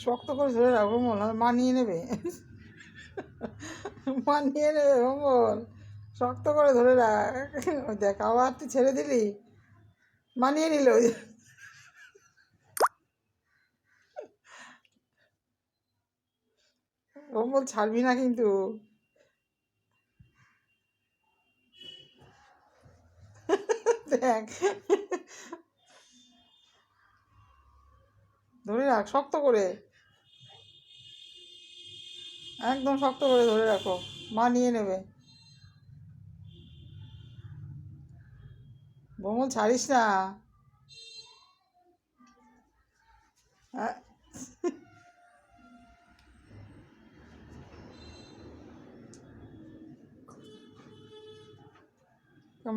শক্ত করে ধরে রাখবো মল, মানিয়ে নেবে, মানিয়ে নেবে মঙ্গল, শক্ত করে ধরে রাখ। ওই দেখ আবার তুই ছেড়ে দিলি, মানিয়ে নিল। মঙ্গল ছাড়বি না কিন্তু। দেখ ধরে রাখ শক্ত করে, একদম শক্ত করে ধরে রাখো, মানিয়ে নেবে। ভ্রমণ ছাড়িস না।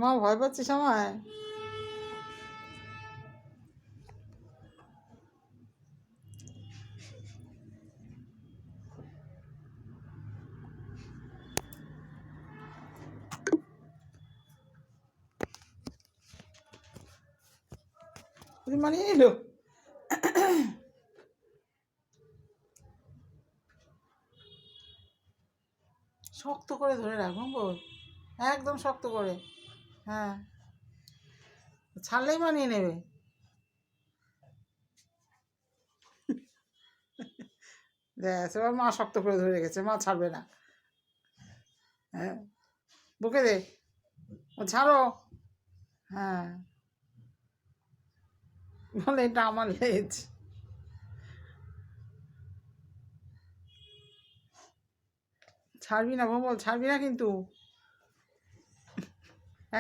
মা ভয় পাচ্ছিস আমায়? মানিয়ে নিল। শক্ত করে ধরে রাখ মঙ্গল, একদম শক্ত করে। হ্যাঁ, ছাড়লেই মানিয়ে নেবে। দেখ এবার মা শক্ত করে ধরে রেখেছে, মা ছাড়বে না। হ্যাঁ, বুকে দে, ও ছাড়ো। হ্যাঁ, বলে এটা আমার লেজ। ছাড়বি না ভোমল, ছাড়বি না কিন্তু,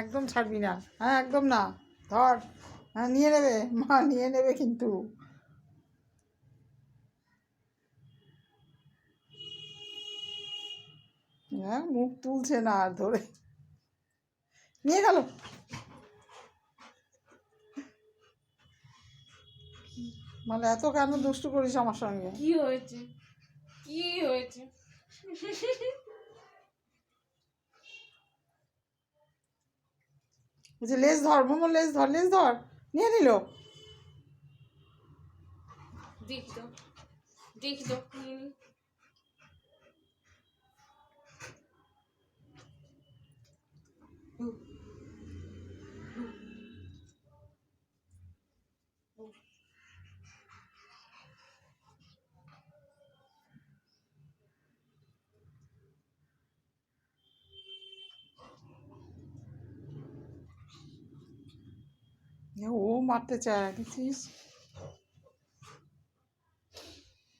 একদম ছাড়বি না। হ্যাঁ একদম না, ধর। হ্যাঁ নিয়ে নেবে, মা নিয়ে নেবে কিন্তু। হ্যাঁ মুখ তুলছে না আর, ধরে নিয়ে গেল। মানে এত কেন দুষ্টু করিস আমার সঙ্গে? কি হয়েছে, কি হয়েছে? বলছে লেজ ধর মোমো, লেজ ধর, লেজ ধর, নিয়ে নিল। দেখি তো, দেখি তো। ও মারতে চায় দেখছিস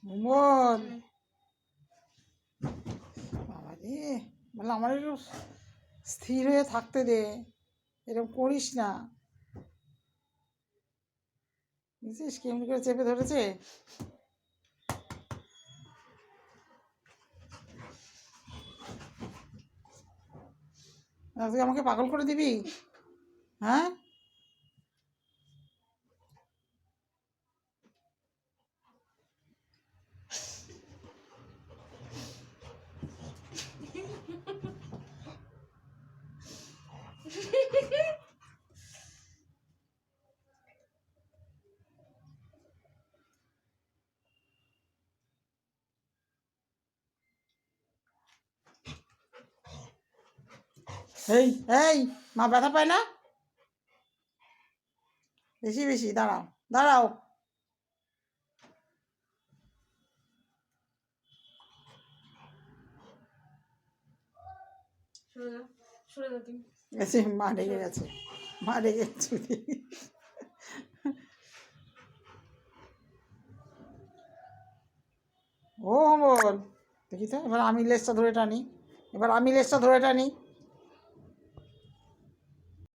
মোমল। বাবা রে, বলে আমার একটু স্থির হয়ে থাকতে দে, এরকম করিস না। বুঝছিস কেমনি করে চেপে ধরেছে। তুই আমাকে পাগল করে দিবি? হ্যাঁ, এই এই, মা ব্যথা পায় না? বেশি বেশি, দাঁড়াও দাঁড়াও। সরে যাও, সরে যাও তুমি। গেছে, মা রেগে গেছে, মা রেগে গেছে। ও বল দেখি তো, এবার আমি লেজটা ধরে টানি, এবার আমি লেজটা ধরে টানি।